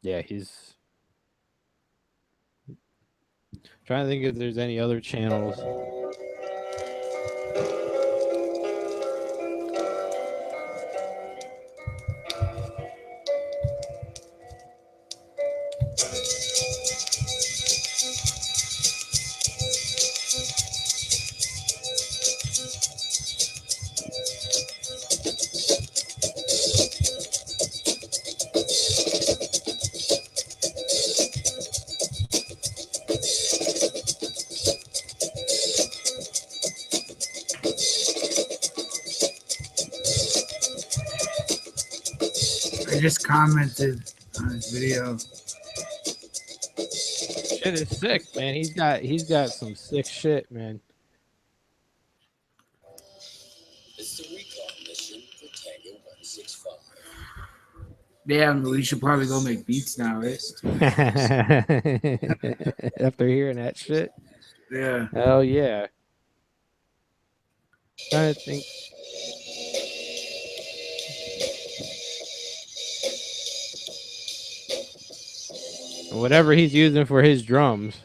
Yeah, he's trying to think if there's any other channels. I just commented on his video. Shit is sick, man. He's got some sick shit, man. It's the recon mission for Tango 165. Yeah, we should probably go make beats now, right? After hearing that shit. Yeah. Hell yeah. Trying to think. Whatever he's using for his drums.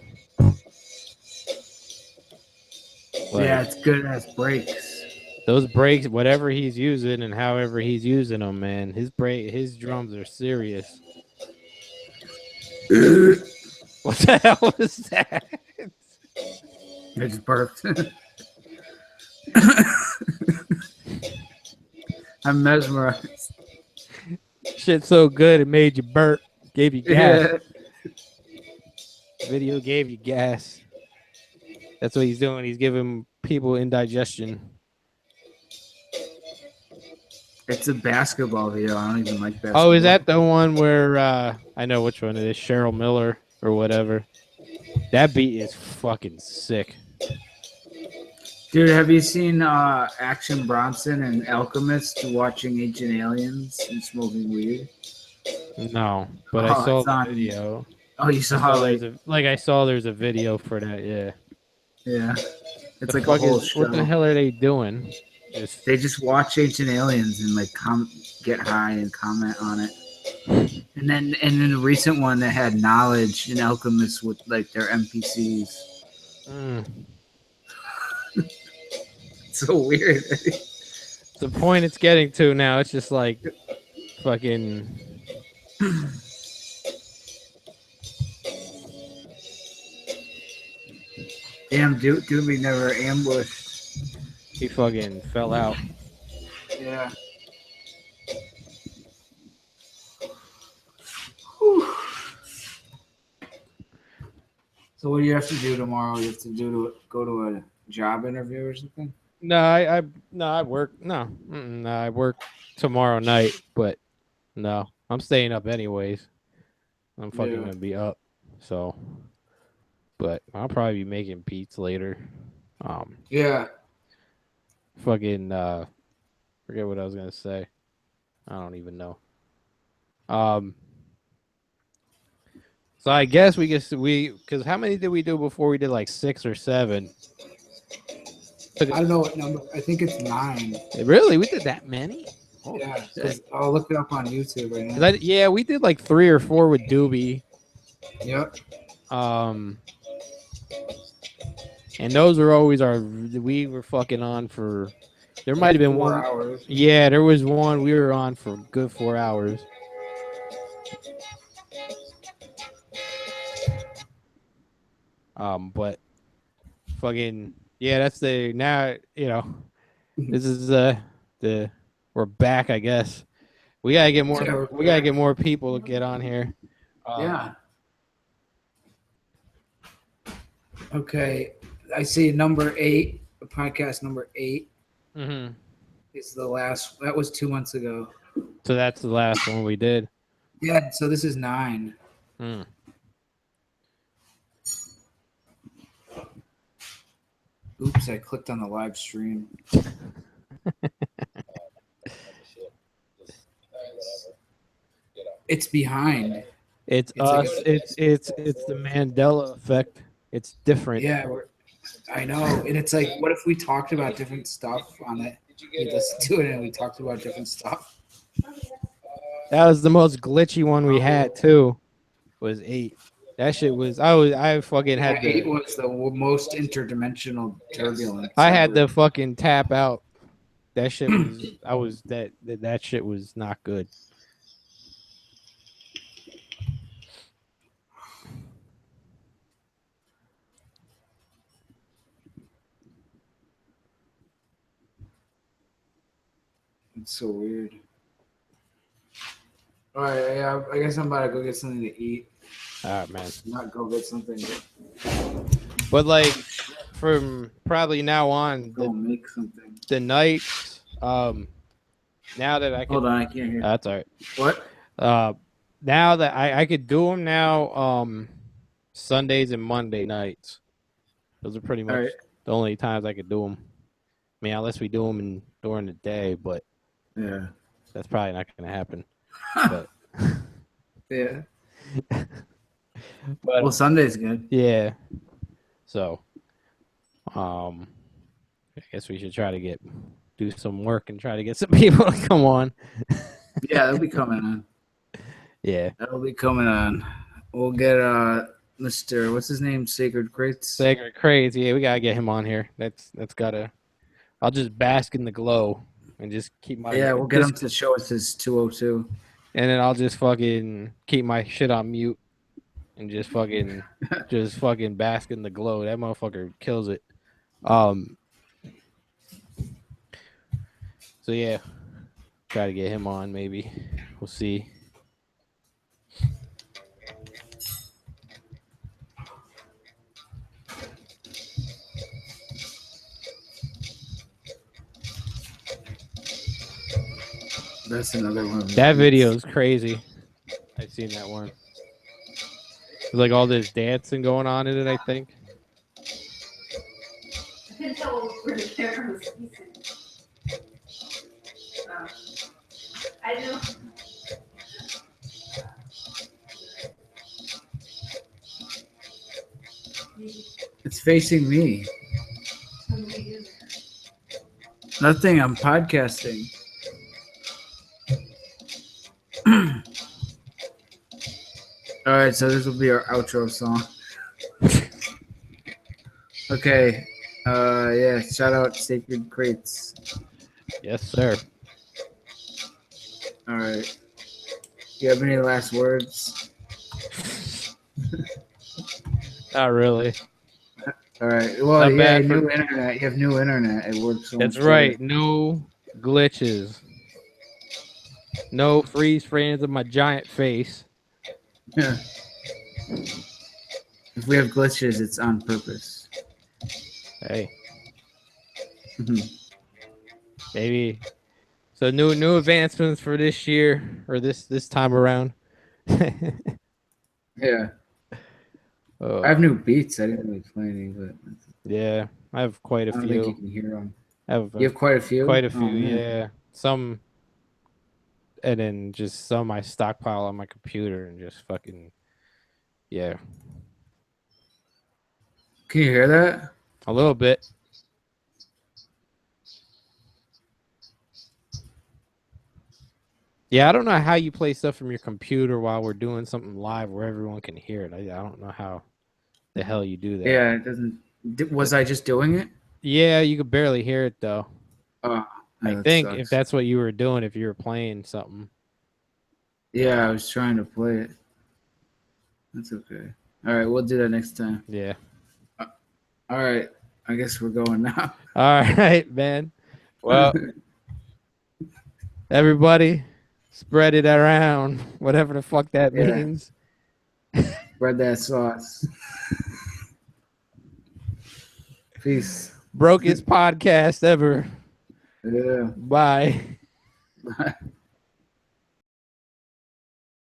Yeah, it's good as breaks. Those breaks, whatever he's using and however he's using them, man, his drums are serious. What the hell was that? I just burped. I'm mesmerized. Shit's so good it made you burp, gave you gas. Yeah. Video gave you gas. That's what he's doing. He's giving people indigestion. It's a basketball video. I don't even like basketball. Oh, is that the one where I know which one it is? Cheryl Miller or whatever. That beat is fucking sick. Dude, have you seen Action Bronson and Alchemist watching Ancient Aliens and smoking weed? No, but I Oh, saw it's the on. video. Oh, you saw like I saw there's a video for that. Yeah. yeah, it's The like a fuck whole is what the show. hell are they doing? Just They just watch Ancient Aliens and like get high and comment on it. And then the recent one that had Knowledge and Alchemist with like their NPCs. It's so weird. The point it's getting to now. It's just like fucking. Damn, Doobie never ambushed. He fucking fell out. Yeah. Whew. So what do you have to do tomorrow? You have to go to a job interview or something? No, I work. No, I work tomorrow night. But no, I'm staying up anyways. I'm fucking gonna be up. So, but I'll probably be making beats later. Yeah. Fucking forget what I was gonna say. I don't even know. So I guess because how many did we do before? We did like 6 or 7. I don't know what number. I think it's 9. Really, we did that many? Holy Yeah. shit. I'll look it up on YouTube right now. Yeah, we did like 3 or 4 with Doobie. Yep. And those were always we were fucking on for. There might have been 4 one. hours. Yeah, there was one we were on for a good 4 hours. But fucking yeah, that's now this is we're back, I guess. We gotta get more. Yeah, We gotta get more people to get on here. Yeah. Okay. I see number 8, podcast number 8 Mm-hmm. is the last. That was 2 months ago. So that's the last one we did. Yeah. So this is 9. Mm. Oops, I clicked on the live stream. It's behind. It's us. Like it's the Mandela effect. It's different. Yeah, I know. And it's like, what if we talked about different stuff on it? We listened to it and we talked about different stuff. That was the most glitchy one we had too. Was 8. That shit was. I fucking had. 8 was the most interdimensional turbulence. I had to fucking tap out. That shit was. That shit was not good. It's so weird. All right, yeah, I guess I'm about to go get something to eat. All right, man. Not go get something. But like, from probably now on, Go make something. the nights. Now that I can. Hold on, I can't hear. That's all right. What? Now that I could do them now. Sundays and Monday nights. Those are pretty much the only times I could do them. I mean, unless we do them during the day, but yeah, that's probably not going to happen. But yeah. But well, Sunday's good. Yeah. So, I guess we should try to do some work and try to get some people to come on. Yeah, they'll be coming on. Yeah, that'll be coming on. We'll get Mr. What's his name? Sacred Crates. Sacred Crates. Yeah, we gotta get him on here. That's gotta. I'll just bask in the glow and just keep my. Yeah, we'll get him to show us his 202. And then I'll just fucking keep my shit on mute and just fucking bask in the glow. That motherfucker kills it. So yeah, try to get him on. Maybe we'll see. That's another one. That video is crazy. I've seen that one. There's like all this dancing going on in it, I think. can tell where the camera was facing. I know. It's facing me. Nothing. I'm podcasting. All right, so this will be our outro song. Okay. Yeah. Shout out Sacred Crates. Yes, sir. All right. You have any last words? Not really. All right. Well, Not yeah, bad for- new internet. You have new internet. It works. So That's much right. No glitches. No freeze frames of my giant face. better. Yeah. If we have glitches, it's on purpose. Hey, Mhm. maybe. So new advancements for this year or this time around. Yeah. Oh, I have new beats. I didn't really play any, but yeah, I have quite a I don't think you few. can hear them. I have You have quite a few. quite a Oh, few. man. Yeah, some, and then just some I stockpile on my computer and just fucking, yeah, Can you hear that? a little bit. Yeah, I don't know how you play stuff from your computer while we're doing something live where everyone can hear it. I don't know how the hell you do that. Yeah, it doesn't. Was I just doing it? Yeah, you could barely hear it though. Oh, I that think sucks. if that's what you were doing, if you were playing something. Yeah, I was trying to play it. That's okay. All right, we'll do that next time. Yeah. All right, I guess we're going now. All right, man. Well, everybody, spread it around, whatever the fuck that Yeah. means. Spread that sauce. Peace. Brokest podcast ever. Yeah. Bye. Bye.